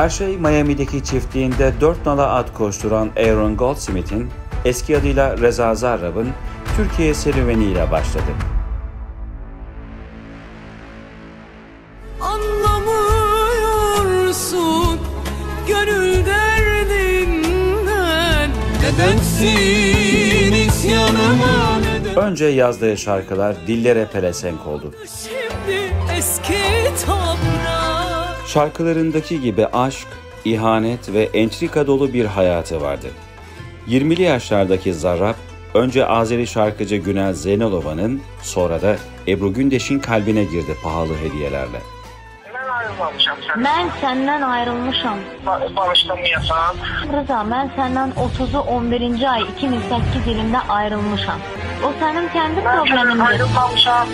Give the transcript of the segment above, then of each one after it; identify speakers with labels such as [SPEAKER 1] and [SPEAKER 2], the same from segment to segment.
[SPEAKER 1] Her şey Miami'deki çiftliğinde 4 nala at koşturan Aaron Goldsmith'in, eski adıyla Reza Zarrab'ın Türkiye serüveniyle başladı.
[SPEAKER 2] Anlamıyorsun gönül derdinden, nedensin isyanıma neden?
[SPEAKER 1] Önce yazdığı şarkılar dillere pelesenk oldu.
[SPEAKER 2] Şimdi eski toprak.
[SPEAKER 1] Şarkılarındaki gibi aşk, ihanet ve entrika dolu bir hayatı vardı. 20'li yaşlardaki Zarrab, önce Azeri şarkıcı Günel Zeynalova'nın, sonra da Ebru Gündeş'in kalbine girdi pahalı hediyelerle.
[SPEAKER 3] Ben senden ayrılmışam.
[SPEAKER 4] Barıştın mı yasan?
[SPEAKER 3] Rıza, ben senden 30'u 11. ay 2008 ilinde ayrılmışam. O senin kendi problemindir.
[SPEAKER 4] Ayrılmamışam.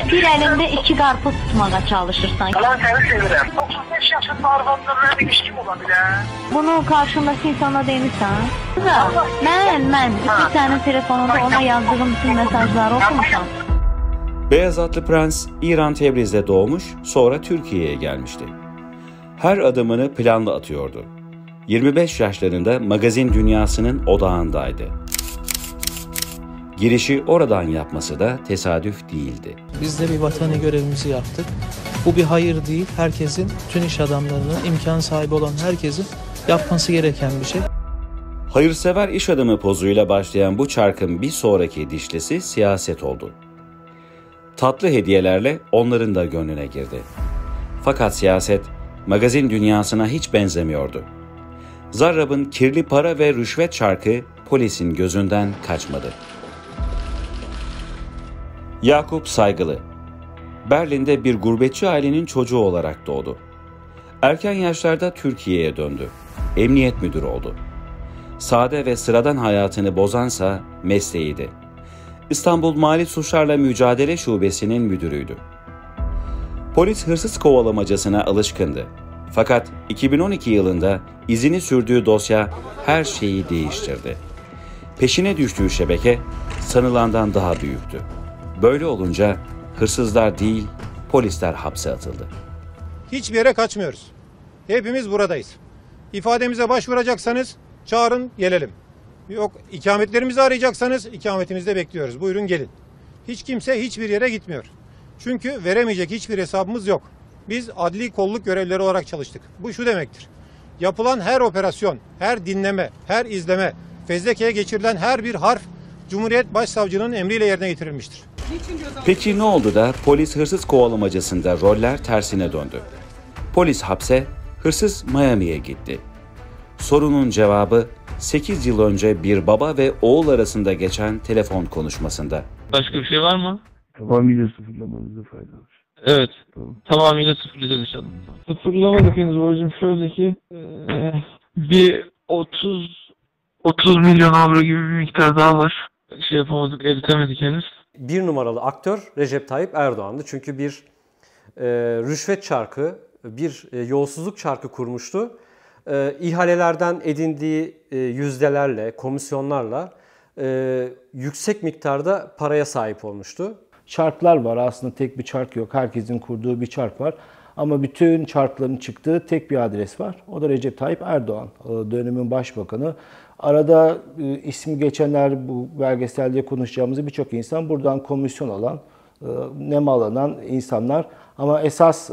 [SPEAKER 3] Bir elinde 2 karpuz tutmaya çalışırsan.
[SPEAKER 4] Ulan seni seviyorum. 35 yaşında arvamda böyle ilişkim olabilir.
[SPEAKER 3] Bunu karşındaki insana demişsen. Rıza, ben senin telefonunda ona yazdığım bütün mesajları okumuşam.
[SPEAKER 1] Beyaz atlı prens İran Tebriz'de doğmuş, sonra Türkiye'ye gelmişti. Her adımını planlı atıyordu. 25 yaşlarında magazin dünyasının odağındaydı. Girişi oradan yapması da tesadüf değildi.
[SPEAKER 5] Biz de bir vatani görevimizi yaptık. Bu bir hayır değil, herkesin, tüm iş adamlarının, imkan sahibi olan herkesin yapması gereken bir şey.
[SPEAKER 1] Hayırsever iş adamı pozuyla başlayan bu çarkın bir sonraki dişlisi siyaset oldu. Tatlı hediyelerle onların da gönlüne girdi. Fakat siyaset, magazin dünyasına hiç benzemiyordu. Zarrab'ın kirli para ve rüşvet çarkı polisin gözünden kaçmadı. Yakup Saygılı, Berlin'de bir gurbetçi ailenin çocuğu olarak doğdu. Erken yaşlarda Türkiye'ye döndü. Emniyet müdürü oldu. Sade ve sıradan hayatını bozansa mesleğiydi. İstanbul Mali Suçlarla Mücadele Şubesi'nin müdürüydü. Polis hırsız kovalamacasına alışkındı. Fakat 2012 yılında izini sürdüğü dosya her şeyi değiştirdi. Peşine düştüğü şebeke sanılandan daha büyüktü. Böyle olunca hırsızlar değil, polisler hapse atıldı.
[SPEAKER 6] Hiçbir yere kaçmıyoruz. Hepimiz buradayız. İfademize başvuracaksanız çağırın, gelelim. Yok, ikametlerimizi arayacaksanız ikametimizde bekliyoruz. Buyurun gelin. Hiç kimse hiçbir yere gitmiyor. Çünkü veremeyecek hiçbir hesabımız yok. Biz adli kolluk görevlileri olarak çalıştık. Bu şu demektir: yapılan her operasyon, her dinleme, her izleme, fezlekeye geçirilen her bir harf Cumhuriyet Başsavcılığının emriyle yerine getirilmiştir.
[SPEAKER 1] Peki ne oldu da polis hırsız kovalamacasında roller tersine döndü? Polis hapse, hırsız Miami'ye gitti. Sorunun cevabı 8 yıl önce bir baba ve oğul arasında geçen telefon konuşmasında.
[SPEAKER 7] Başka bir şey var mı?
[SPEAKER 8] Tamamıyla sıfırlamanızda fayda var.
[SPEAKER 7] Evet.
[SPEAKER 8] Tamam.
[SPEAKER 7] Tamamıyla sıfırlayacağız inşallah. Sıfırlamadık henüz borcum. Şöyle ki bir 30 milyon avro gibi bir miktar daha var. Şey yapamadık, eritemedik henüz.
[SPEAKER 9] Bir numaralı aktör Recep Tayyip Erdoğan'dı. Çünkü bir rüşvet çarkı, bir yolsuzluk çarkı kurmuştu. İhalelerden edindiği yüzdelerle, komisyonlarla yüksek miktarda paraya sahip olmuştu.
[SPEAKER 10] Çarklar var, aslında tek bir çark yok. Herkesin kurduğu bir çark var. Ama bütün çarkların çıktığı tek bir adres var. O da Recep Tayyip Erdoğan, dönemin başbakanı. Arada ismi geçenler, bu belgeselde konuşacağımız birçok insan buradan komisyon alan, nemalanan insanlar. Ama esas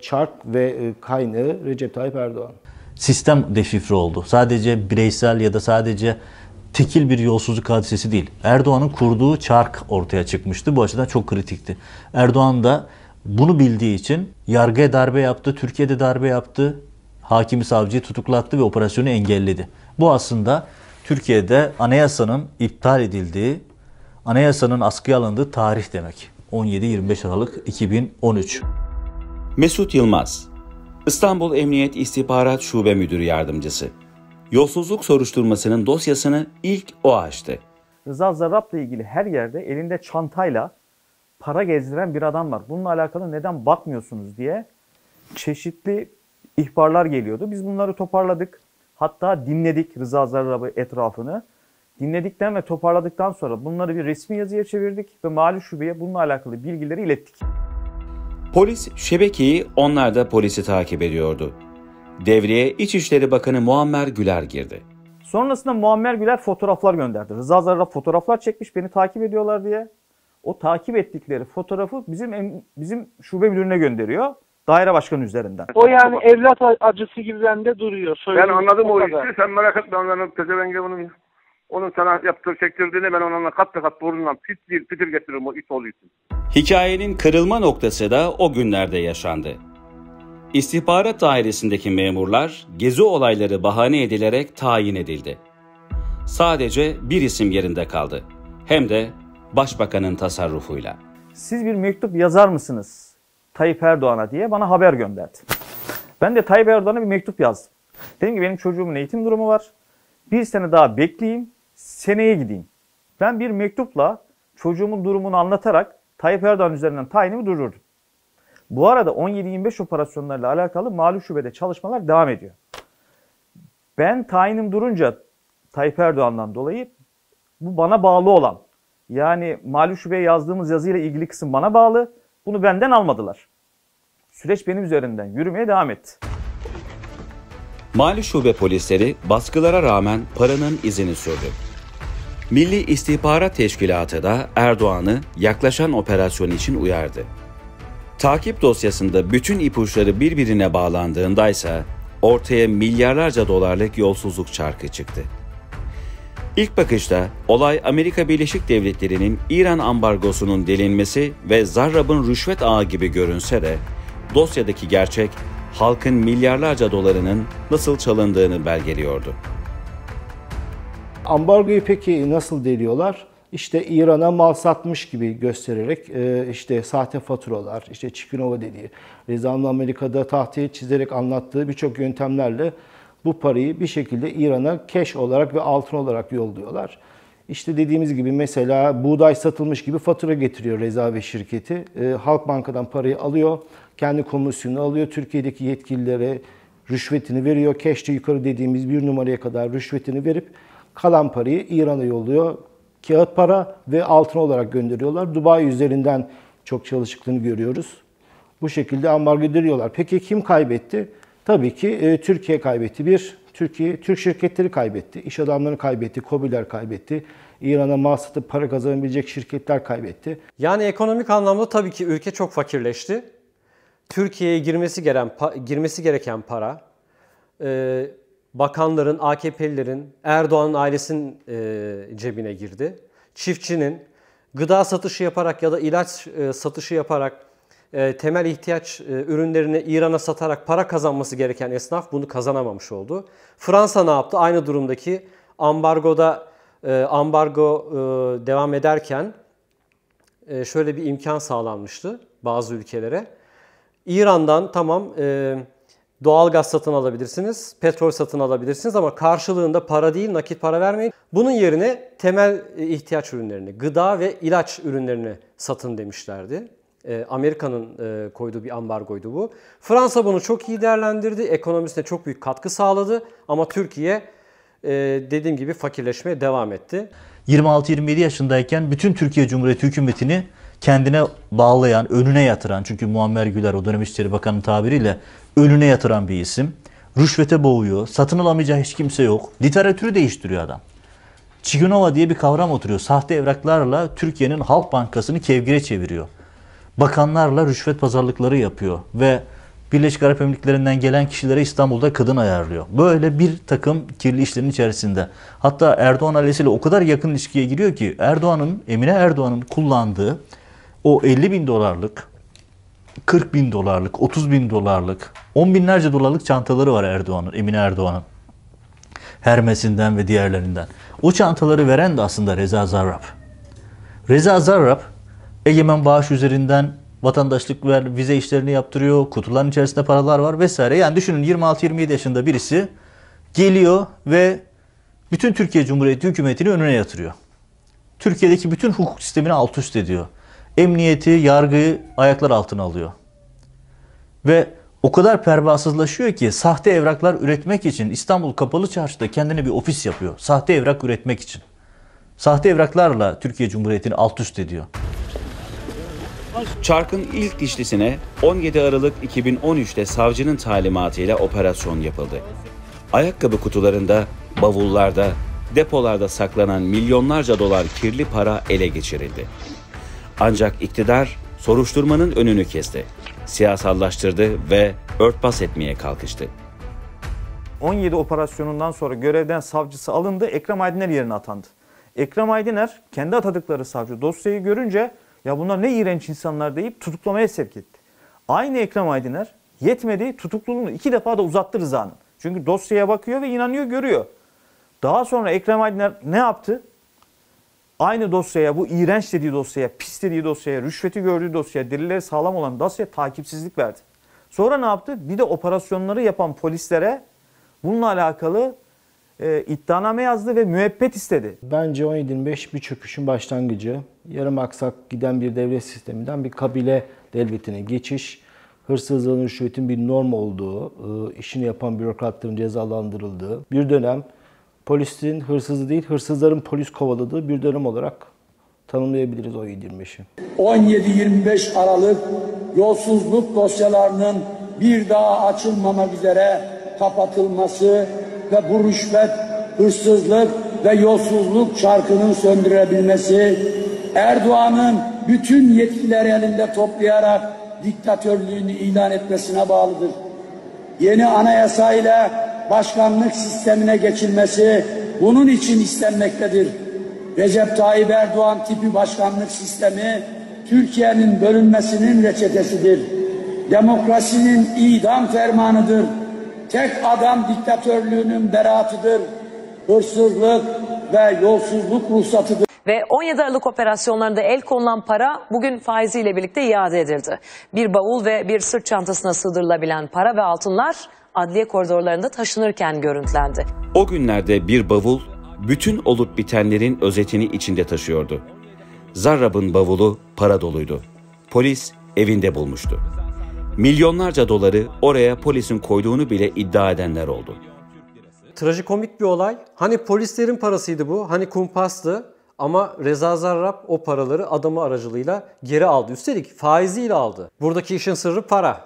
[SPEAKER 10] çark ve kaynağı Recep Tayyip Erdoğan.
[SPEAKER 11] Sistem deşifre oldu. Sadece bireysel ya da sadece tekil bir yolsuzluk hadisesi değil. Erdoğan'ın kurduğu çark ortaya çıkmıştı. Bu açıdan çok kritikti. Erdoğan da bunu bildiği için yargıya darbe yaptı, Türkiye'de darbe yaptı, hakimi savcıyı tutuklattı ve operasyonu engelledi. Bu aslında Türkiye'de anayasanın iptal edildiği, anayasanın askıya alındığı tarih demek. 17-25 Aralık 2013.
[SPEAKER 1] Mesut Yılmaz, İstanbul Emniyet İstihbarat Şube Müdürü Yardımcısı. Yolsuzluk soruşturmasının dosyasını ilk o açtı.
[SPEAKER 12] Rıza Zarrab'la ilgili her yerde elinde çantayla para gezdiren bir adam var. Bununla alakalı neden bakmıyorsunuz diye çeşitli ihbarlar geliyordu. Biz bunları toparladık. Hatta dinledik Rıza Zarrab'ı etrafını. Dinledikten ve toparladıktan sonra bunları bir resmi yazıya çevirdik ve Mali Şube'ye bununla alakalı bilgileri ilettik.
[SPEAKER 1] Polis şebekeyi, onlar da polisi takip ediyordu. Devreye İçişleri Bakanı Muammer Güler girdi.
[SPEAKER 12] Sonrasında Muammer Güler fotoğraflar gönderdi. Rıza Zarrab fotoğraflar çekmiş beni takip ediyorlar diye. O takip ettikleri fotoğrafı bizim şube müdürüne gönderiyor. Daire başkanı üzerinden.
[SPEAKER 4] O yani evlat acısı gibi bende duruyor.
[SPEAKER 13] Ben anladım o işi. Sen merak etme. Onların pezevenge onun sana çektirdiğini ben onunla kat burnundan fitil getiririm o it oğlu için.
[SPEAKER 1] Hikayenin kırılma noktası da o günlerde yaşandı. İstihbarat dairesindeki memurlar gezi olayları bahane edilerek tayin edildi. Sadece bir isim yerinde kaldı. Hem de Başbakanın tasarrufuyla.
[SPEAKER 12] Siz bir mektup yazar mısınız Tayyip Erdoğan'a diye bana haber gönderdi. Ben de Tayyip Erdoğan'a bir mektup yazdım. Dedim ki benim çocuğumun eğitim durumu var. Bir sene daha bekleyeyim, seneye gideyim. Ben bir mektupla çocuğumun durumunu anlatarak Tayyip Erdoğan üzerinden tayinimi durdurdum. Bu arada 17-25 operasyonlarıyla alakalı mali şubede çalışmalar devam ediyor. Ben tayinim durunca Tayyip Erdoğan'dan dolayı bu bana bağlı olan, yani mali şubeye yazdığımız yazıyla ilgili kısım bana bağlı. Bunu benden almadılar. Süreç benim üzerinden yürümeye devam etti.
[SPEAKER 1] Mali şube polisleri baskılara rağmen paranın izini sürdü. Milli İstihbarat Teşkilatı da Erdoğan'ı yaklaşan operasyon için uyardı. Takip dosyasında bütün ipuçları birbirine bağlandığındaysa ortaya milyarlarca dolarlık yolsuzluk çarkı çıktı. İlk bakışta olay Amerika Birleşik Devletleri'nin İran ambargosunun delinmesi ve Zarrab'ın rüşvet ağı gibi görünse de dosyadaki gerçek halkın milyarlarca dolarının nasıl çalındığını belgeliyordu.
[SPEAKER 10] Ambargoyu peki nasıl deliyorlar? İşte İran'a mal satmış gibi göstererek işte sahte faturalar, işte Çikinova dediği, Reza'nın Amerika'da tahtaya çizerek anlattığı birçok yöntemlerle bu parayı bir şekilde İran'a cash olarak ve altın olarak yolluyorlar. İşte dediğimiz gibi mesela buğday satılmış gibi fatura getiriyor Reza ve şirketi. Halkbank'tan parayı alıyor, kendi komisyonunu alıyor, Türkiye'deki yetkililere rüşvetini veriyor. Cash'te yukarı dediğimiz bir numaraya kadar rüşvetini verip kalan parayı İran'a yolluyor. Kağıt para ve altın olarak gönderiyorlar. Dubai üzerinden çok çalıştıklarını görüyoruz. Bu şekilde ambargo ediliyorlar. Peki kim kaybetti? Tabii ki Türkiye kaybetti. Türk şirketleri kaybetti. İş adamlarını kaybetti. KOBİ'ler kaybetti. İran'a mal satıp para kazanabilecek şirketler kaybetti.
[SPEAKER 9] Yani ekonomik anlamda tabii ki ülke çok fakirleşti. Türkiye'ye girmesi gereken para, bakanların, AKP'lilerin, Erdoğan'ın ailesinin cebine girdi. Çiftçinin gıda satışı yaparak ya da ilaç satışı yaparak temel ihtiyaç ürünlerini İran'a satarak para kazanması gereken esnaf bunu kazanamamış oldu. Fransa ne yaptı? Aynı durumdaki ambargo devam ederken şöyle bir imkan sağlanmıştı bazı ülkelere. İran'dan tamam doğal gaz satın alabilirsiniz, petrol satın alabilirsiniz ama karşılığında para değil, nakit para vermeyin. Bunun yerine temel ihtiyaç ürünlerini, gıda ve ilaç ürünlerini satın demişlerdi. Amerika'nın koyduğu bir ambargoydu bu. Fransa bunu çok iyi değerlendirdi, ekonomisine çok büyük katkı sağladı ama Türkiye dediğim gibi fakirleşmeye devam etti.
[SPEAKER 11] 26-27 yaşındayken bütün Türkiye Cumhuriyeti hükümetini kendine bağlayan, önüne yatıran, çünkü Muammer Güler o dönem İçişleri Bakanı'nın tabiriyle önüne yatıran bir isim. Rüşvete boğuyor, satın alamayacağı hiç kimse yok. Literatürü değiştiriyor adam. Çikinova diye bir kavram oturuyor. Sahte evraklarla Türkiye'nin Halk Bankası'nı kevgire çeviriyor. Bakanlarla rüşvet pazarlıkları yapıyor ve Birleşik Arap Emirlikleri'nden gelen kişilere İstanbul'da kadın ayarlıyor. Böyle bir takım kirli işlerin içerisinde. Hatta Erdoğan ailesiyle o kadar yakın ilişkiye giriyor ki Emine Erdoğan'ın kullandığı o 50 bin dolarlık, 40 bin dolarlık, 30 bin dolarlık, 10 binlerce dolarlık çantaları var Emine Erdoğan'ın. Hermes'inden ve diğerlerinden. O çantaları veren de aslında Reza Zarrab. Reza Zarrab, Egemen Bağış üzerinden vatandaşlık ve vize işlerini yaptırıyor. Kutuların içerisinde paralar var vesaire. Yani düşünün 26-27 yaşında birisi geliyor ve bütün Türkiye Cumhuriyeti hükümetini önüne yatırıyor. Türkiye'deki bütün hukuk sistemini alt üst ediyor. Emniyeti, yargıyı ayaklar altına alıyor. Ve o kadar pervasızlaşıyor ki sahte evraklar üretmek için İstanbul Kapalı Çarşı'da kendine bir ofis yapıyor. Sahte evrak üretmek için. Sahte evraklarla Türkiye Cumhuriyeti'ni alt üst ediyor.
[SPEAKER 1] Çark'ın ilk dişlisine 17 Aralık 2013'te savcının talimatıyla operasyon yapıldı. Ayakkabı kutularında, bavullarda, depolarda saklanan milyonlarca dolar kirli para ele geçirildi. Ancak iktidar soruşturmanın önünü kesti, siyasallaştırdı ve örtbas etmeye kalkıştı.
[SPEAKER 12] 17 operasyonundan sonra görevden savcısı alındı, Ekrem Aydiner yerine atandı. Ekrem Aydiner kendi atadıkları savcı dosyayı görünce ya bunlar ne iğrenç insanlar deyip tutuklamaya sevk etti. Aynı Ekrem Aydiner yetmedi, tutukluluğunu 2 defa da uzattı Rıza'nın. Çünkü dosyaya bakıyor ve inanıyor, görüyor. Daha sonra Ekrem Aydiner ne yaptı? Aynı dosyaya, bu iğrenç dediği dosyaya, pis dediği dosyaya, rüşveti gördüğü dosyaya, delilleri sağlam olan dosyaya takipsizlik verdi. Sonra ne yaptı? Bir de operasyonları yapan polislere bununla alakalı iddianame yazdı ve müebbet istedi.
[SPEAKER 10] Bence 17-25 bir çöküşün başlangıcı. Yarım aksak giden bir devlet sisteminden bir kabile devletine geçiş, hırsızlığın, rüşvetin bir norm olduğu, işini yapan bürokratların cezalandırıldığı bir dönem, polisin hırsızı değil, hırsızların polis kovaladığı bir dönem olarak tanımlayabiliriz 17-25'i.
[SPEAKER 14] 17-25 Aralık yolsuzluk dosyalarının bir daha açılmamak üzere kapatılması ve bu rüşvet, hırsızlık ve yolsuzluk çarkının söndürülebilmesi, Erdoğan'ın bütün yetkileri elinde toplayarak diktatörlüğünü ilan etmesine bağlıdır. Yeni anayasayla başkanlık sistemine geçilmesi bunun için istenmektedir. Recep Tayyip Erdoğan tipi başkanlık sistemi Türkiye'nin bölünmesinin reçetesidir. Demokrasinin idam fermanıdır. Tek adam diktatörlüğünün beraatıdır. Hırsızlık ve yolsuzluk ruhsatıdır.
[SPEAKER 15] Ve 17 Aralık operasyonlarında el konulan para bugün faiziyle birlikte iade edildi. Bir bavul ve bir sırt çantasına sığdırılabilen para ve altınlar adliye koridorlarında taşınırken görüntülendi.
[SPEAKER 1] O günlerde bir bavul bütün olup bitenlerin özetini içinde taşıyordu. Zarrab'ın bavulu para doluydu. Polis evinde bulmuştu. Milyonlarca doları oraya polisin koyduğunu bile iddia edenler oldu.
[SPEAKER 9] Trajikomik bir olay. Hani polislerin parasıydı bu, hani kumpastı. Ama Reza Zarrab o paraları adamı aracılığıyla geri aldı. Üstelik faiziyle aldı. Buradaki işin sırrı para.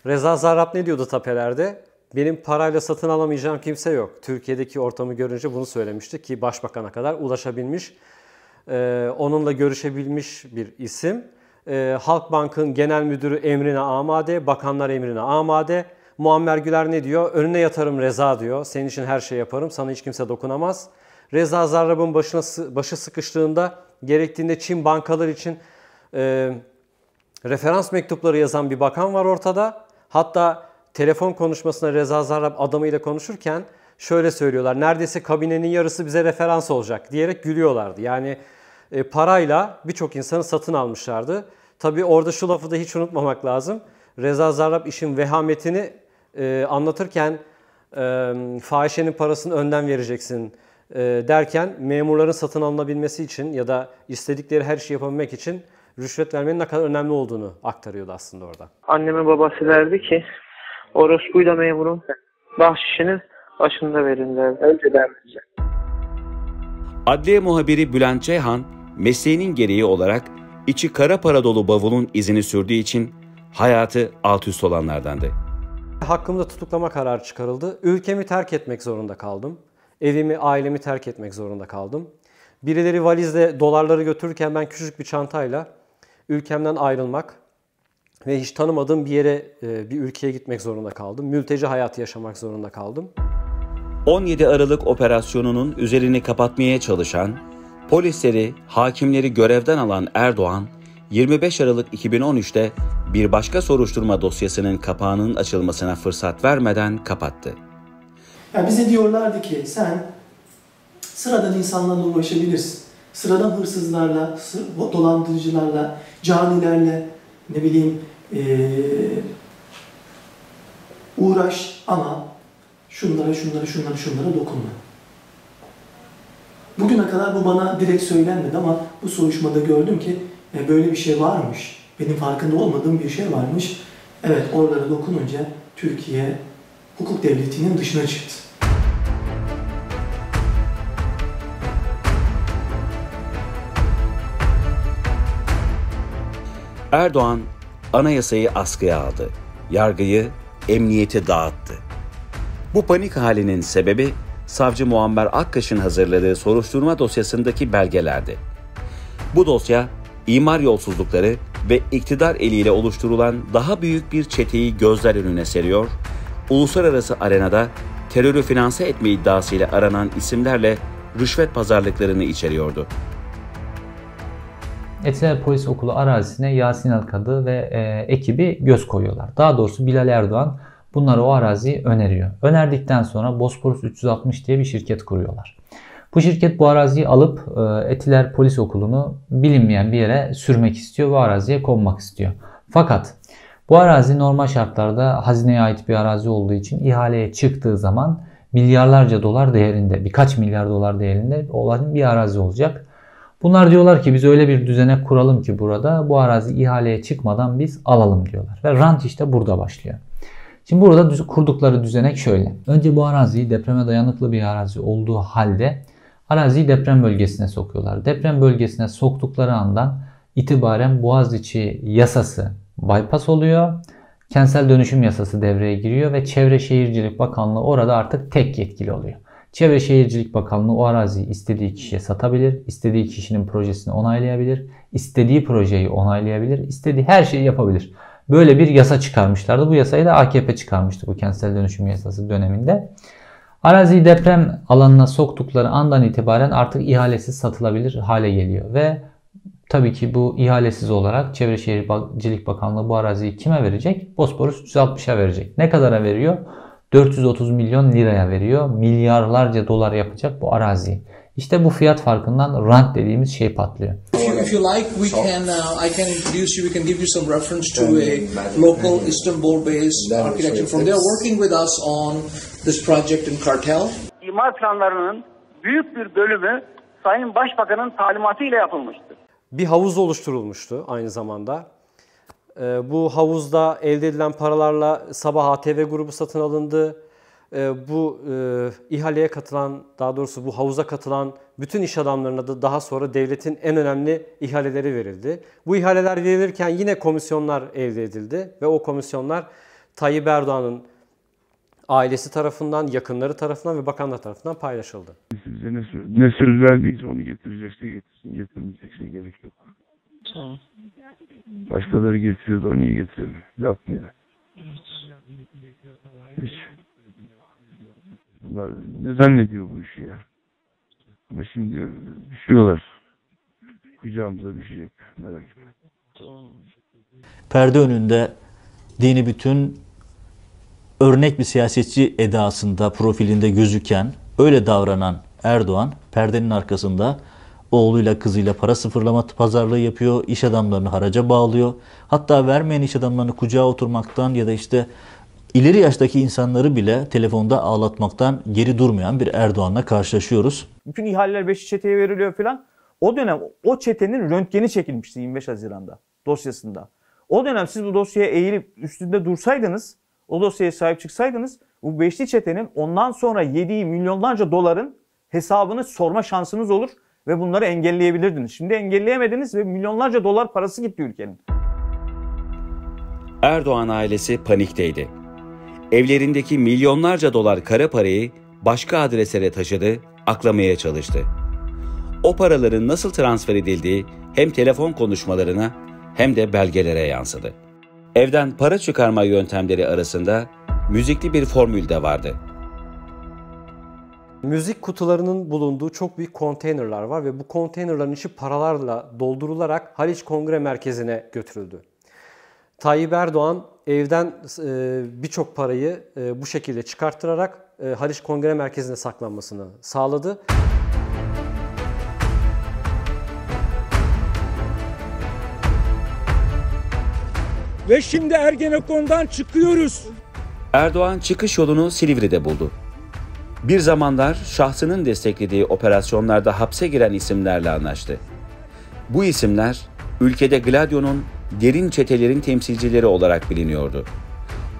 [SPEAKER 9] Reza Zarrab ne diyordu tapelerde? Benim parayla satın alamayacağım kimse yok. Türkiye'deki ortamı görünce bunu söylemişti ki başbakana kadar ulaşabilmiş, onunla görüşebilmiş bir isim. Halkbank'ın genel müdürü emrine amade, bakanlar emrine amade. Muammer Güler ne diyor? Önüne yatarım Reza diyor. Senin için her şey yaparım, sana hiç kimse dokunamaz. Reza Zarrab'ın başı sıkıştığında gerektiğinde Çin bankalar için referans mektupları yazan bir bakan var ortada. Hatta telefon konuşmasında Reza Zarrab adamıyla konuşurken şöyle söylüyorlar. Neredeyse kabinenin yarısı bize referans olacak diyerek gülüyorlardı. Yani parayla birçok insanı satın almışlardı. Tabii orada şu lafı da hiç unutmamak lazım. Reza Zarrab işin vehametini anlatırken fahişenin parasını önden vereceksin derken memurların satın alınabilmesi için ya da istedikleri her şeyi yapabilmek için rüşvet vermenin ne kadar önemli olduğunu aktarıyordu aslında orada.
[SPEAKER 7] Annemin babası derdi ki orospuyla memurun bahşişini başında verin derdi. Önce derdi.
[SPEAKER 1] Adliye muhabiri Bülent Ceyhan mesleğinin gereği olarak içi kara para dolu bavulun izini sürdüğü için hayatı alt üst olanlardandı.
[SPEAKER 9] Hakkımda tutuklama kararı çıkarıldı. Ülkemi terk etmek zorunda kaldım. Evimi, ailemi terk etmek zorunda kaldım. Birileri valizle dolarları götürürken ben küçücük bir çantayla ülkemden ayrılmak ve hiç tanımadığım bir yere, bir ülkeye gitmek zorunda kaldım. Mülteci hayatı yaşamak zorunda kaldım.
[SPEAKER 1] 17 Aralık operasyonunun üzerini kapatmaya çalışan, polisleri, hakimleri görevden alan Erdoğan, 25 Aralık 2013'te bir başka soruşturma dosyasının kapağının açılmasına fırsat vermeden kapattı.
[SPEAKER 16] Yani bize diyorlardı ki sen sıradan insanlarla uğraşabilirsin. Sıradan hırsızlarla, dolandırıcılarla, canilerle ne bileyim uğraş ama şunlara dokunma. Bugüne kadar bu bana direkt söylenmedi ama bu soruşturmada gördüm ki böyle bir şey varmış. Benim farkında olmadığım bir şey varmış. Evet, oralara dokununca Türkiye hukuk devletinin dışına çıktı.
[SPEAKER 1] Erdoğan anayasayı askıya aldı. Yargıyı, emniyeti dağıttı. Bu panik halinin sebebi savcı Muammer Akkaş'ın hazırladığı soruşturma dosyasındaki belgelerdi. Bu dosya, imar yolsuzlukları ve iktidar eliyle oluşturulan daha büyük bir çeteyi gözler önüne seriyor, uluslararası arenada terörü finanse etme iddiasıyla aranan isimlerle rüşvet pazarlıklarını içeriyordu.
[SPEAKER 17] Etiler Polis Okulu arazisine Yasin Alkadı ve ekibi göz koyuyorlar. Daha doğrusu Bilal Erdoğan bunlara o araziyi öneriyor. Önerdikten sonra Bosporus 360 diye bir şirket kuruyorlar. Bu şirket bu araziyi alıp Etiler Polis Okulu'nu bilinmeyen bir yere sürmek istiyor ve araziye konmak istiyor. Fakat bu arazi normal şartlarda hazineye ait bir arazi olduğu için ihaleye çıktığı zaman milyarlarca dolar değerinde, birkaç milyar dolar değerinde olan bir arazi olacak. Bunlar diyorlar ki biz öyle bir düzenek kuralım ki burada bu arazi ihaleye çıkmadan biz alalım diyorlar. Ve rant işte burada başlıyor. Şimdi burada kurdukları düzenek şöyle. Önce bu araziyi depreme dayanıklı bir arazi olduğu halde araziyi deprem bölgesine sokuyorlar. Deprem bölgesine soktukları andan itibaren Boğaziçi yasası bypass oluyor. Kentsel dönüşüm yasası devreye giriyor ve Çevre Şehircilik Bakanlığı orada artık tek yetkili oluyor. Çevre Şehircilik Bakanlığı o araziyi istediği kişiye satabilir, istediği kişinin projesini onaylayabilir, istediği projeyi onaylayabilir, istediği her şeyi yapabilir. Böyle bir yasa çıkarmışlardı. Bu yasayı da AKP çıkarmıştı bu kentsel dönüşüm yasası döneminde. Araziyi deprem alanına soktukları andan itibaren artık ihalesiz satılabilir hale geliyor. Ve tabii ki bu ihalesiz olarak Çevre Şehircilik Bakanlığı bu araziyi kime verecek? Bosporus 360'a verecek. Ne kadara veriyor? 430 milyon liraya veriyor. Milyarlarca dolar yapacak bu araziyi. İşte bu fiyat farkından rant dediğimiz şey patlıyor.
[SPEAKER 18] If you like, I can introduce you. We can give you some reference to a local Istanbul-based architecture firm. They are working with us on this project in Kartal.
[SPEAKER 4] İmar planlarının büyük bir bölümü Sayın Başbakan'ın talimatıyla yapılmıştır.
[SPEAKER 9] Bir havuz oluşturulmuştu aynı zamanda. Bu havuzda elde edilen paralarla Sabah ATV grubu satın alındı. Bu ihaleye katılan, daha doğrusu bu havuza katılan bütün iş adamlarına da daha sonra devletin en önemli ihaleleri verildi. Bu ihaleler verilirken yine komisyonlar elde edildi ve o komisyonlar Tayyip Erdoğan'ın ailesi tarafından, yakınları tarafından ve bakanlar tarafından paylaşıldı.
[SPEAKER 8] Size ne söz verdiyse onu getirecekse getirsin, getirmeyecekse gerek yok.
[SPEAKER 7] Tamam.
[SPEAKER 8] Başkaları getiriyor da onu iyi getiriyor. Laf mı ya? Hiç. Bunlar ne zannediyor bu işi ya? Ama şimdi düşüyorlar. Kucağımıza düşecek. Merak etme.
[SPEAKER 11] Perde önünde dini bütün örnek bir siyasetçi edasında, profilinde gözüken, öyle davranan Erdoğan, perdenin arkasında oğluyla kızıyla para sıfırlama pazarlığı yapıyor, iş adamlarını haraca bağlıyor. Hatta vermeyen iş adamlarını kucağa oturmaktan ya da işte ileri yaştaki insanları bile telefonda ağlatmaktan geri durmayan bir Erdoğan'la karşılaşıyoruz.
[SPEAKER 12] Bütün ihaleler Beşli Çete'ye veriliyor falan. O dönem o çetenin röntgeni çekilmişti 25 Haziran'da dosyasında. O dönem siz bu dosyaya eğilip üstünde dursaydınız, o dosyaya sahip çıksaydınız, bu Beşli Çete'nin ondan sonra yediği milyonlarca doların hesabını sorma şansınız olur ve bunları engelleyebilirdiniz. Şimdi engelleyemediniz ve milyonlarca dolar parası gitti ülkenin.
[SPEAKER 1] Erdoğan ailesi panikteydi. Evlerindeki milyonlarca dolar kara parayı başka adreslere taşıdı, aklamaya çalıştı. O paraların nasıl transfer edildiği hem telefon konuşmalarına hem de belgelere yansıdı. Evden para çıkarma yöntemleri arasında müzikli bir formül de vardı.
[SPEAKER 9] Müzik kutularının bulunduğu çok büyük konteynerler var ve bu konteynerların içi paralarla doldurularak Haliç Kongre Merkezi'ne götürüldü. Tayyip Erdoğan evden birçok parayı bu şekilde çıkarttırarak Haliç Kongre Merkezi'ne saklanmasını sağladı.
[SPEAKER 19] Ve şimdi Ergenekon'dan çıkıyoruz.
[SPEAKER 1] Erdoğan çıkış yolunu Silivri'de buldu. Bir zamanlar şahsının desteklediği operasyonlarda hapse giren isimlerle anlaştı. Bu isimler ülkede Gladio'nun derin çetelerin temsilcileri olarak biliniyordu.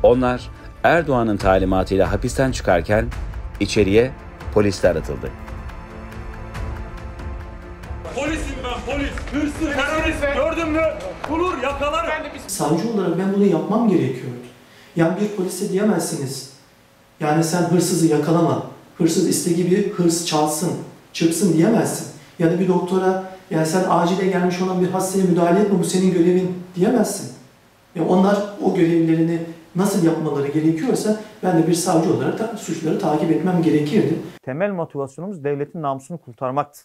[SPEAKER 1] Onlar Erdoğan'ın talimatıyla hapisten çıkarken içeriye polisler atıldı.
[SPEAKER 2] Polisim ben, polis. Hırsız, terörist. Gördün mü?
[SPEAKER 19] Bulur yakalarım.
[SPEAKER 16] Savcı olarak ben bunu yapmam gerekiyordu. Yani bir polise diyemezsiniz. Yani sen hırsızı yakalama. Hırsız istediği gibi hırs çalsın, çıksın diyemezsin. Ya da bir doktora yani sen acile gelmiş olan bir hastaya müdahale etme, bu senin görevin diyemezsin. Ya onlar o görevlerini nasıl yapmaları gerekiyorsa ben de bir savcı olarak suçları takip etmem gerekirdi.
[SPEAKER 12] Temel motivasyonumuz devletin namusunu kurtarmaktı.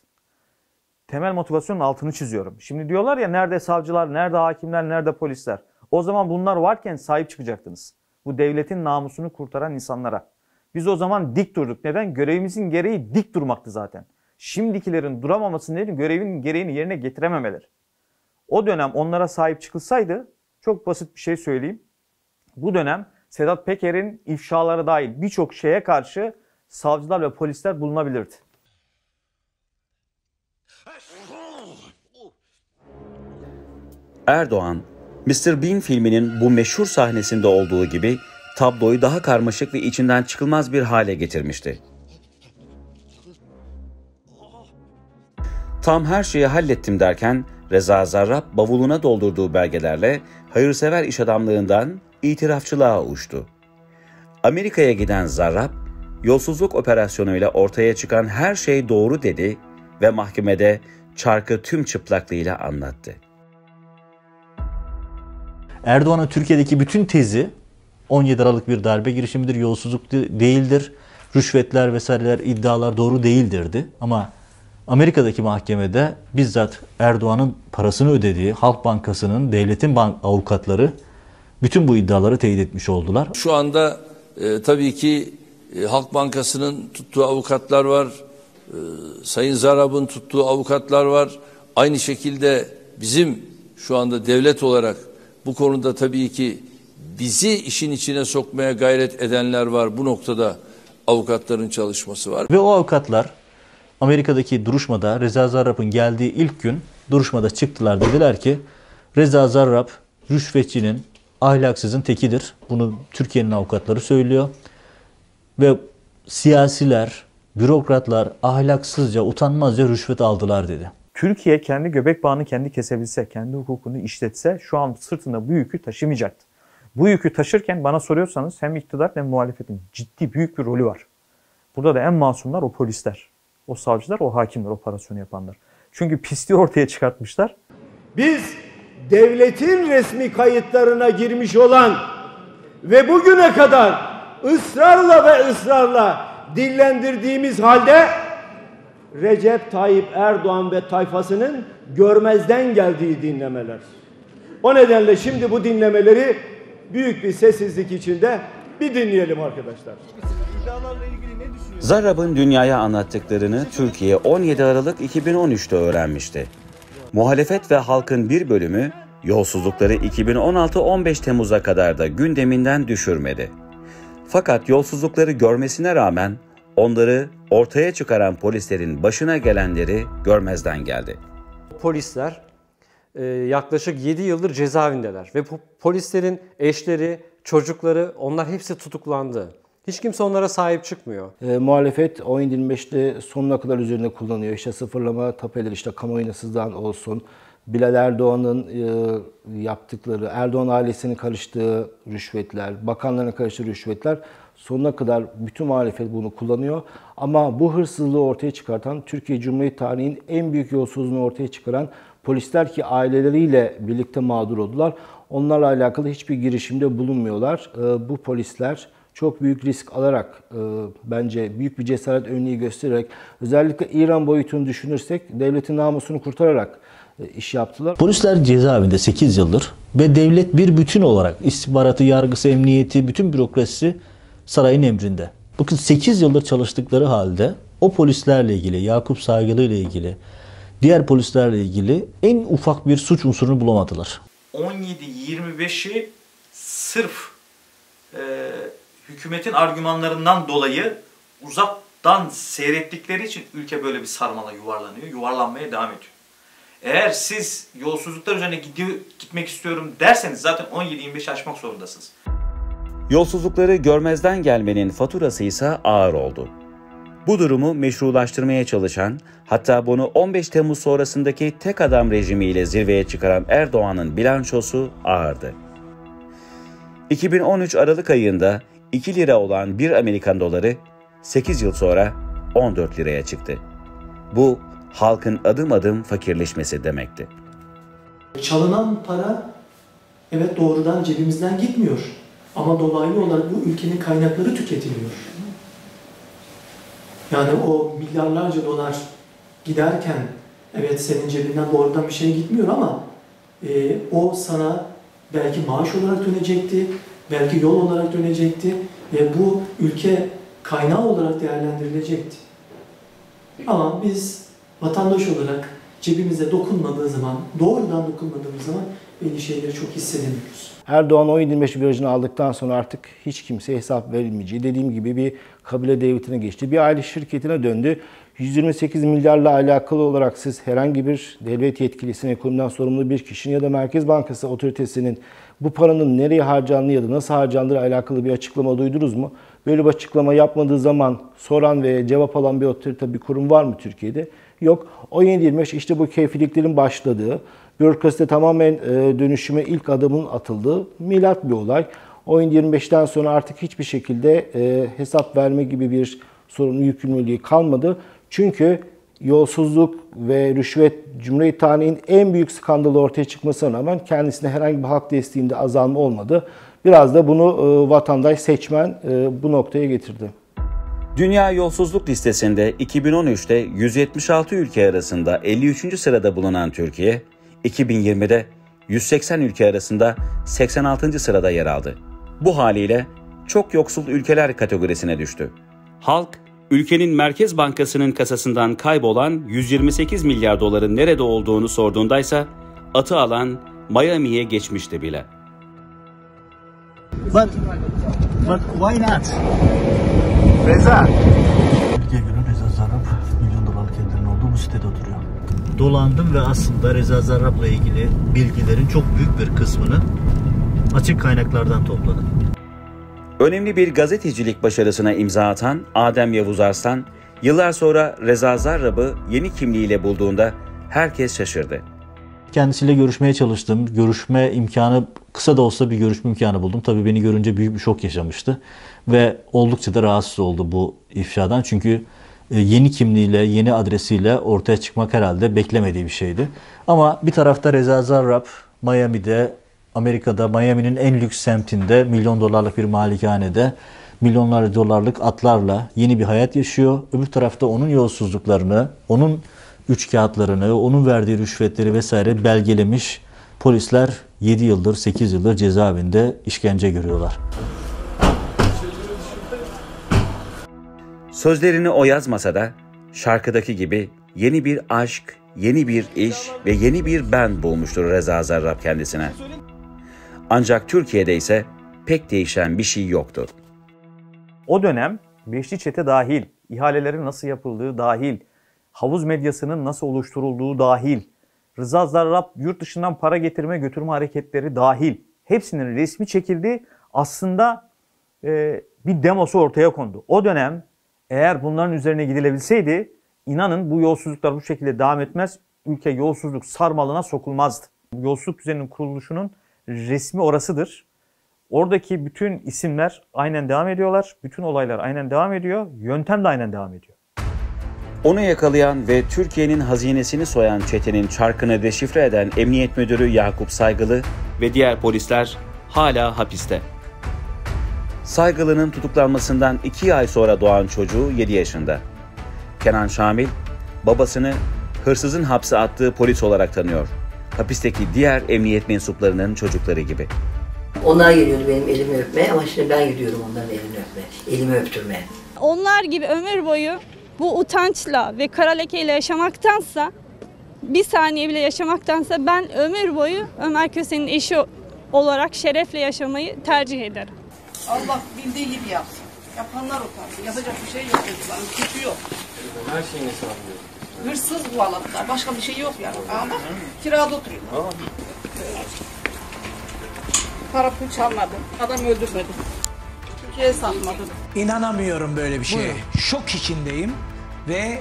[SPEAKER 12] Temel motivasyonun altını çiziyorum. Şimdi diyorlar ya nerede savcılar, nerede hakimler, nerede polisler? O zaman bunlar varken sahip çıkacaktınız. Bu devletin namusunu kurtaran insanlara. Biz o zaman dik durduk. Neden? Görevimizin gereği dik durmaktı zaten. Şimdikilerin duramaması nedeni görevinin gereğini yerine getirememeleri. O dönem onlara sahip çıkılsaydı, çok basit bir şey söyleyeyim. Bu dönem Sedat Peker'in ifşaları dahil birçok şeye karşı savcılar ve polisler bulunabilirdi.
[SPEAKER 1] Erdoğan, Mr. Bean filminin bu meşhur sahnesinde olduğu gibi tabloyu daha karmaşık ve içinden çıkılmaz bir hale getirmişti. Tam her şeyi hallettim derken Reza Zarrab bavuluna doldurduğu belgelerle hayırsever iş adamlığından itirafçılığa uçtu. Amerika'ya giden Zarrab, yolsuzluk operasyonuyla ortaya çıkan her şey doğru dedi ve mahkemede çarkı tüm çıplaklığıyla anlattı.
[SPEAKER 11] Erdoğan'ın Türkiye'deki bütün tezi 17 Aralık bir darbe girişimidir, yolsuzluk değildir, rüşvetler vesaireler, iddialar doğru değildirdi. Ama Amerika'daki mahkemede bizzat Erdoğan'ın parasını ödediği Halk Bankası'nın, devletin avukatları bütün bu iddiaları teyit etmiş oldular.
[SPEAKER 20] Şu anda tabii ki Halk Bankası'nın tuttuğu avukatlar var, Sayın Zarrab'ın tuttuğu avukatlar var. Aynı şekilde bizim şu anda devlet olarak bu konuda tabii ki bizi işin içine sokmaya gayret edenler var. Bu noktada avukatların çalışması var.
[SPEAKER 11] Ve o avukatlar Amerika'daki duruşmada Reza Zarrab'ın geldiği ilk gün duruşmada çıktılar, dediler ki Reza Zarrab rüşvetçinin, ahlaksızın tekidir. Bunu Türkiye'nin avukatları söylüyor. Ve siyasiler, bürokratlar ahlaksızca, utanmazca rüşvet aldılar dedi.
[SPEAKER 12] Türkiye kendi göbek bağını kendi kesebilse, kendi hukukunu işletse şu an sırtında bu yükü taşımayacaktı. Bu yükü taşırken bana soruyorsanız hem iktidar hem muhalefetin ciddi büyük bir rolü var. Burada da en masumlar o polisler, o savcılar, o hakimler, operasyonu yapanlar. Çünkü pisliği ortaya çıkartmışlar.
[SPEAKER 21] Biz devletin resmi kayıtlarına girmiş olan ve bugüne kadar ısrarla dillendirdiğimiz halde Recep Tayyip Erdoğan ve tayfasının görmezden geldiği dinlemeler. O nedenle şimdi bu dinlemeleri büyük bir sessizlik içinde bir dinleyelim arkadaşlar.
[SPEAKER 1] Zarrab'ın dünyaya anlattıklarını Türkiye 17 Aralık 2013'te öğrenmişti. Muhalefet ve halkın bir bölümü yolsuzlukları 2016-15 Temmuz'a kadar da gündeminden düşürmedi. Fakat yolsuzlukları görmesine rağmen onları ortaya çıkaran polislerin başına gelenleri görmezden geldi.
[SPEAKER 9] Polisler yaklaşık 7 yıldır cezaevindeler ve bu polislerin eşleri, çocukları, onlar hepsi tutuklandı. Hiç kimse onlara sahip çıkmıyor.
[SPEAKER 10] Muhalefet 17-25'te sonuna kadar üzerinde kullanıyor. İşte sıfırlama tapeleri, işte kamuoyuna sızan olsun. Bilal Erdoğan'ın yaptıkları, Erdoğan ailesinin karıştığı rüşvetler, bakanların karıştığı rüşvetler, sonuna kadar bütün muhalefet bunu kullanıyor. Ama bu hırsızlığı ortaya çıkartan, Türkiye Cumhuriyeti tarihinin en büyük yolsuzluğunu ortaya çıkaran polisler ki aileleriyle birlikte mağdur oldular. Onlarla alakalı hiçbir girişimde bulunmuyorlar. Bu polisler çok büyük risk alarak, bence büyük bir cesaret örneği göstererek, özellikle İran boyutunu düşünürsek devletin namusunu kurtararak iş yaptılar.
[SPEAKER 11] Polisler cezaevinde 8 yıldır ve devlet bir bütün olarak istihbaratı, yargısı, emniyeti, bütün bürokrasisi sarayın emrinde. Bakın 8 yıldır çalıştıkları halde o polislerle ilgili, Yakup Saygılı ile ilgili, diğer polislerle ilgili en ufak bir suç unsurunu bulamadılar.
[SPEAKER 22] 17-25'i sırf hükümetin argümanlarından dolayı uzaktan seyrettikleri için ülke böyle bir sarmala yuvarlanıyor, yuvarlanmaya devam ediyor. Eğer siz yolsuzluklar üzerine gitmek istiyorum derseniz zaten 17-25'i aşmak zorundasınız.
[SPEAKER 1] Yolsuzlukları görmezden gelmenin faturası ise ağır oldu. Bu durumu meşrulaştırmaya çalışan, hatta bunu 15 Temmuz sonrasındaki tek adam rejimiyle zirveye çıkaran Erdoğan'ın bilançosu ağırdı. 2013 Aralık ayında 2 lira olan 1 Amerikan doları 8 yıl sonra 14 liraya çıktı. Bu halkın adım adım fakirleşmesi demekti.
[SPEAKER 16] Çalınan para evet doğrudan cebimizden gitmiyor. Ama dolaylı olarak bu ülkenin kaynakları tüketiliyor. Yani o milyarlarca dolar giderken evet senin cebinden doğrudan bir şey gitmiyor ama o sana belki maaş olarak dönecekti, belki yol olarak dönecekti ve bu ülke kaynağı olarak değerlendirilecekti. Ama biz vatandaş olarak cebimize dokunmadığı zaman, doğrudan dokunmadığımız zaman belli şeyleri çok hissedemiyoruz.
[SPEAKER 10] Erdoğan 10.25 virajını aldıktan sonra artık hiç kimseye hesap verilmeyeceği, dediğim gibi bir kabile devletine geçti. Bir aile şirketine döndü. 128 milyarla alakalı olarak siz herhangi bir devlet yetkilisinin, ekonomiden sorumlu bir kişinin ya da Merkez Bankası otoritesinin bu paranın nereye harcandığı ya da nasıl harcandığı alakalı bir açıklama duydunuz mu? Böyle bir açıklama yapmadığı zaman soran ve cevap alan bir otorite, bir kurum var mı Türkiye'de? Yok. 17-25 işte bu keyfiliklerin başladığı, bürokraside tamamen dönüşüme ilk adımın atıldığı milat bir olay. 17-25'ten sonra artık hiçbir şekilde hesap verme gibi bir sorumlu yükümlülüğü kalmadı. Çünkü yolsuzluk ve rüşvet Cumhuriyet tarihinin en büyük skandalı ortaya çıkmasına rağmen kendisine herhangi bir halk desteğinde azalma olmadı. Biraz da bunu vatandaş, seçmen bu noktaya getirdi.
[SPEAKER 1] Dünya Yolsuzluk Listesi'nde 2013'te 176 ülke arasında 53. sırada bulunan Türkiye, 2020'de 180 ülke arasında 86. sırada yer aldı. Bu haliyle çok yoksul ülkeler kategorisine düştü. Halk, ülkenin Merkez Bankası'nın kasasından kaybolan 128 milyar doların nerede olduğunu sorduğundaysa atı alan Miami'ye geçmişti bile.
[SPEAKER 3] But why not? Reza.
[SPEAKER 11] Türkiye günü Reza Zarrab milyon dolarlık evlerin olduğu bu sitede oturuyor. Dolandım ve aslında Reza Zarrab'la ilgili bilgilerin çok büyük bir kısmını açık kaynaklardan topladım.
[SPEAKER 1] Önemli bir gazetecilik başarısına imza atan Adem Yavuz Arslan, yıllar sonra Reza Zarrab'ı yeni kimliğiyle bulduğunda herkes şaşırdı.
[SPEAKER 11] Kendisiyle görüşmeye çalıştım. Görüşme imkanı, kısa da olsa bir görüşme imkanı buldum. Tabii beni görünce büyük bir şok yaşamıştı. Ve oldukça da rahatsız oldu bu ifşadan. Çünkü yeni kimliğiyle, yeni adresiyle ortaya çıkmak herhalde beklemediği bir şeydi. Ama bir tarafta Reza Zarrab, Miami'de, Amerika'da, Miami'nin en lüks semtinde, milyon dolarlık bir malikanede, milyonlarca dolarlık atlarla yeni bir hayat yaşıyor. Öbür tarafta onun yolsuzluklarını, onun üçkağıtlarını, onun verdiği rüşvetleri vesaire belgelemiş polisler 7 yıldır, 8 yıldır cezaevinde işkence görüyorlar.
[SPEAKER 1] Sözlerini o yazmasa da şarkıdaki gibi yeni bir aşk, yeni bir iş ve yeni bir ben bulmuştur Reza Zarrab kendisine. Ancak Türkiye'de ise pek değişen bir şey yoktu.
[SPEAKER 12] O dönem Beşli Çete dahil, ihalelerin nasıl yapıldığı dahil, havuz medyasının nasıl oluşturulduğu dahil, Reza Zarrab yurt dışından para getirme götürme hareketleri dahil, hepsinin resmi çekildiği aslında bir demosu ortaya kondu. O dönem eğer bunların üzerine gidilebilseydi, inanın bu yolsuzluklar bu şekilde devam etmez, ülke yolsuzluk sarmalına sokulmazdı. Yolsuzluk düzeninin kuruluşunun resmi orasıdır. Oradaki bütün isimler aynen devam ediyorlar, bütün olaylar aynen devam ediyor, yöntem de aynen devam ediyor.
[SPEAKER 1] Onu yakalayan ve Türkiye'nin hazinesini soyan çetenin çarkını deşifre eden Emniyet Müdürü Yakup Saygılı ve diğer polisler hala hapiste. Saygılı'nın tutuklanmasından 2 ay sonra doğan çocuğu 7 yaşında. Kenan Şamil, babasını hırsızın hapse attığı polis olarak tanıyor. Hapisteki diğer emniyet mensuplarının çocukları gibi.
[SPEAKER 5] Onlar geliyordu benim elimi öpmeye ama şimdi ben gidiyorum onların elini öpmeye, elimi öptürmeye.
[SPEAKER 23] Onlar gibi ömür boyu bu utançla ve kara lekeyle yaşamaktansa, bir saniye bile yaşamaktansa ben ömür boyu Ömer Köse'nin eşi olarak şerefle yaşamayı tercih ederim.
[SPEAKER 24] Allah bildiği gibi yapsın. Yapanlar utansın. Yapacak bir şey yok çocukların. Suçu yok.
[SPEAKER 25] Her şeyini sağlıyor.
[SPEAKER 24] Hırsız bu alanlar. Başka bir şey yok yani. Ama kirada oturuyor. Para pul çalmadı. Adam öldürmedi. Türkiye'ye satmadım.
[SPEAKER 6] İnanamıyorum böyle bir şeye.
[SPEAKER 24] Buyurun.
[SPEAKER 6] Şok içindeyim ve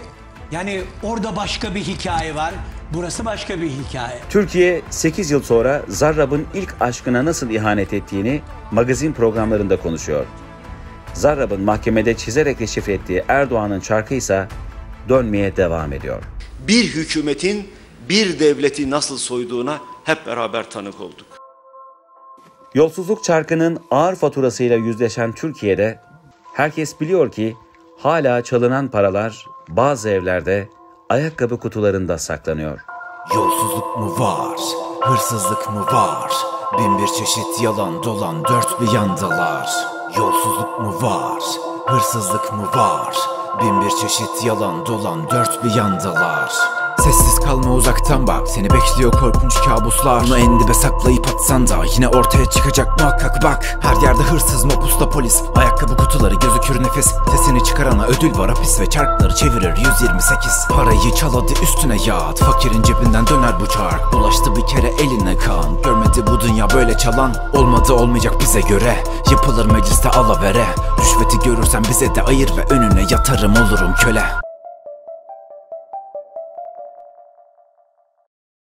[SPEAKER 6] yani orada başka bir hikaye var. Burası başka bir hikaye.
[SPEAKER 1] Türkiye 8 yıl sonra Zarrab'ın ilk aşkına nasıl ihanet ettiğini magazin programlarında konuşuyor. Zarrab'ın mahkemede çizerek deşifre ettiği Erdoğan'ın çarkı ise dönmeye devam ediyor.
[SPEAKER 13] Bir hükümetin bir devleti nasıl soyduğuna hep beraber tanık olduk.
[SPEAKER 1] Yolsuzluk çarkının ağır faturasıyla yüzleşen Türkiye'de herkes biliyor ki hala çalınan paralar bazı evlerde ayakkabı kutularında saklanıyor.
[SPEAKER 14] Yolsuzluk mu var, hırsızlık mı var? Bin bir çeşit yalan dolan dört bir yandalar. Yolsuzluk mu var, hırsızlık mı var? Bin bir çeşit yalan dolan dört bir yandalar. Sessiz kalma, uzaktan bak, seni bekliyor korkunç kabuslar. Bunu en dibe saklayıp atsan da yine ortaya çıkacak muhakkak bak. Her yerde hırsız, mapusta polis, ayakkabı kutuları gözükür nefes. Sesini çıkarana ödül var hapis ve çarkları çevirir 128. Parayı çal hadi üstüne yat, fakirin cebinden döner bu çark. Bulaştı bir kere eline kan, görmedi bu dünya böyle çalan. Olmadı olmayacak bize göre, yapılır mecliste alavere. Rüşveti görürsen bize de ayır ve önüne yatarım olurum köle.